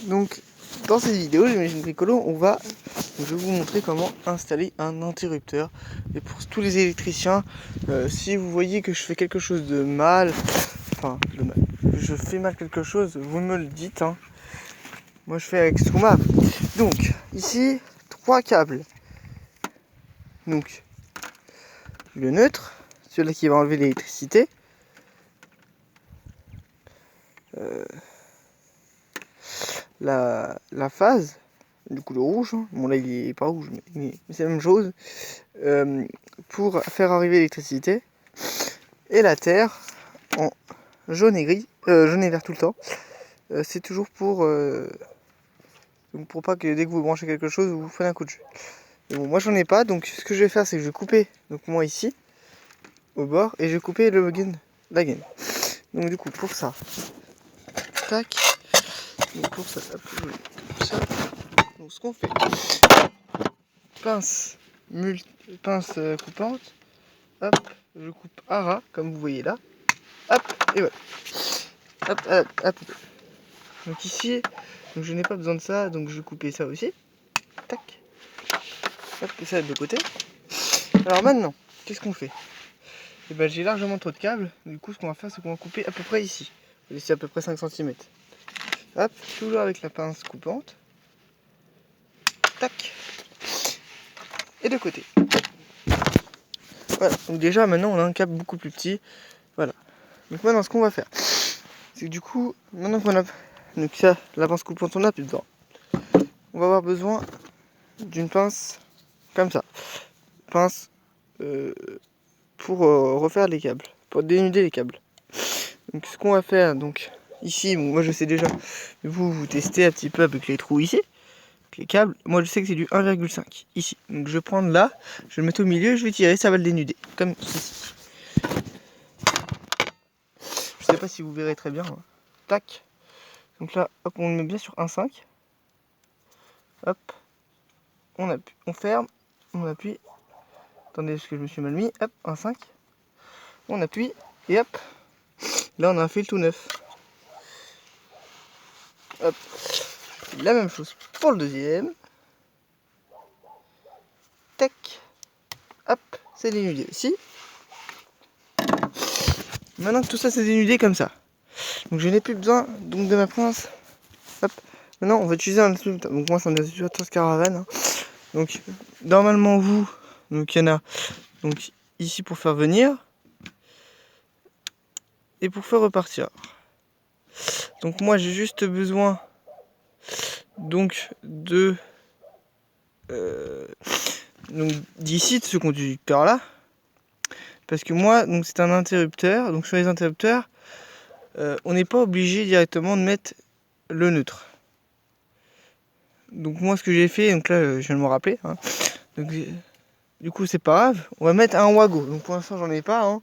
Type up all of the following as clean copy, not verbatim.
Donc dans cette vidéo, j'imagine bricolo, je vais vous montrer comment installer un interrupteur. Et pour tous les électriciens, si vous voyez que je fais quelque chose de mal, je fais mal quelque chose, vous me le dites, hein. Moi je fais avec Struma. Donc ici, 3 câbles. Donc le neutre, celui-là qui va enlever l'électricité. La phase, du coup le rouge, hein. Bon là il est pas rouge mais c'est la même chose, pour faire arriver l'électricité, et la terre en jaune et gris, jaune et vert tout le temps, c'est toujours pour pas que dès que vous branchez quelque chose vous prenez un coup de jus. Et bon, moi j'en ai pas, donc ce que je vais faire c'est que je vais couper, donc moi ici au bord, et je vais couper la gaine. Donc du coup pour ça, tac, donc pour ça, hop, ça. Donc ce qu'on fait, pince coupante, hop, je coupe à ras comme vous voyez là, hop, et voilà, hop. Donc ici, donc je n'ai pas besoin de ça, donc je vais couper ça aussi, tac, hop, et ça de côté. Alors maintenant, qu'est-ce qu'on fait? Et ben j'ai largement trop de câbles, du coup ce qu'on va faire c'est qu'on va couper à peu près ici, à peu près 5 cm. Hop, toujours avec la pince coupante, tac, et de côté. Voilà, donc déjà maintenant on a un câble beaucoup plus petit, voilà. Donc maintenant ce qu'on va faire, c'est que du coup, maintenant qu'on a donc ça, la pince coupante on a plus dedans, on va avoir besoin d'une pince comme ça, pince pour refaire les câbles, pour dénuder les câbles. Donc ce qu'on va faire, donc ici, bon, moi je sais déjà, vous testez un petit peu avec les trous ici, avec les câbles. Moi je sais que c'est du 1,5 ici, donc je vais prendre là, je vais le mettre au milieu, je vais tirer, ça va le dénuder, comme ceci. Je sais pas si vous verrez très bien, hein. Tac, donc là, hop, on le met bien sur 1,5, hop, on appuie, on ferme, on appuie. Attendez, parce que je me suis mal mis. Hop, 1,5. On appuie. Et hop. Là, on a un fil tout neuf. Hop. La même chose pour le deuxième. Tac. Hop. C'est dénudé ici. Maintenant que tout ça c'est dénudé comme ça. Donc je n'ai plus besoin donc de ma pince. Hop. Maintenant, on va utiliser un interrupteur. Donc moi, c'est un interrupteur Caravane, hein. Donc normalement donc il y en a donc ici pour faire venir et pour faire repartir. Donc moi j'ai juste besoin donc d'ici de ce conducteur là, parce que moi donc c'est un interrupteur, donc sur les interrupteurs on n'est pas obligé directement de mettre le neutre. Donc moi ce que j'ai fait, donc là je viens de me rappeler, hein. Donc du coup c'est pas grave, on va mettre un Wago. Donc pour l'instant j'en ai pas, hein.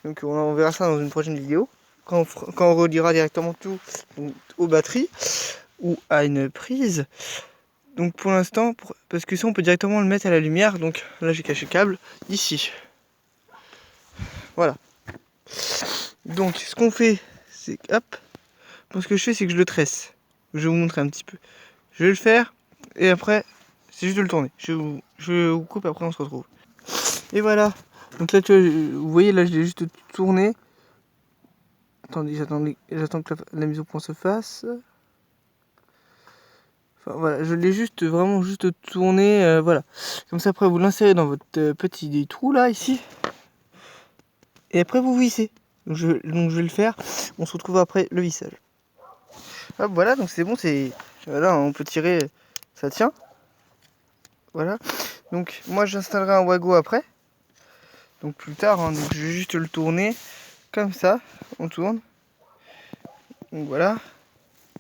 Donc on verra ça dans une prochaine vidéo quand on reliera directement tout donc, aux batteries ou à une prise. Donc pour l'instant, parce que ça on peut directement le mettre à la lumière, donc là j'ai caché le câble ici. Voilà. Donc ce qu'on fait, c'est hop, donc ce que je fais c'est que je le tresse. Je vais vous montrer un petit peu. Je vais le faire et après c'est juste de le tourner. Je vous coupe, après on se retrouve. Et voilà. Donc là vous voyez là je l'ai juste tourné. Attendez, j'attends que la mise au point se fasse. Enfin, voilà, je l'ai vraiment juste tourné, voilà. Comme ça après vous l'insérez dans votre petit trou là, ici. Et après vous vissez. Donc je vais le faire. On se retrouve après le vissage. Hop, voilà, donc c'est bon, voilà, on peut tirer, ça tient. Voilà. Donc moi j'installerai un Wago après. Donc plus tard, hein, donc je vais juste le tourner comme ça. On tourne. Donc voilà.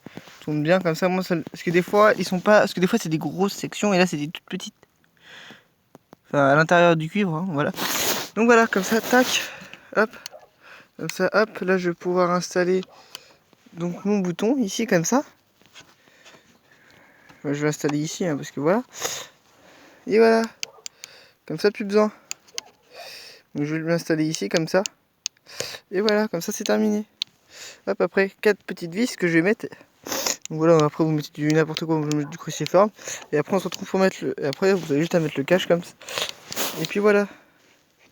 On tourne bien comme ça. Moi, parce que des fois ils sont pas. Parce que des fois c'est des grosses sections et là c'est des toutes petites. Enfin à l'intérieur du cuivre, hein, voilà. Donc voilà, comme ça, tac, hop. Comme ça, hop, là je vais pouvoir installer donc mon bouton ici comme ça. Je vais installer ici, hein, parce que voilà. Et voilà. Comme ça, plus besoin. Donc je vais l'installer ici comme ça. Et voilà, comme ça c'est terminé. Hop, après 4 petites vis que je vais mettre Donc voilà, après vous mettez du n'importe quoi, vous mettez du cruciforme. Et après on se retrouve pour mettre le... Et après vous avez juste à mettre le cache comme ça. Et puis voilà.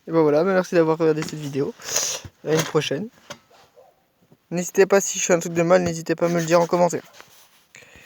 Et ben voilà, merci d'avoir regardé cette vidéo. À une prochaine. N'hésitez pas, si je fais un truc de mal, n'hésitez pas à me le dire en commentaire.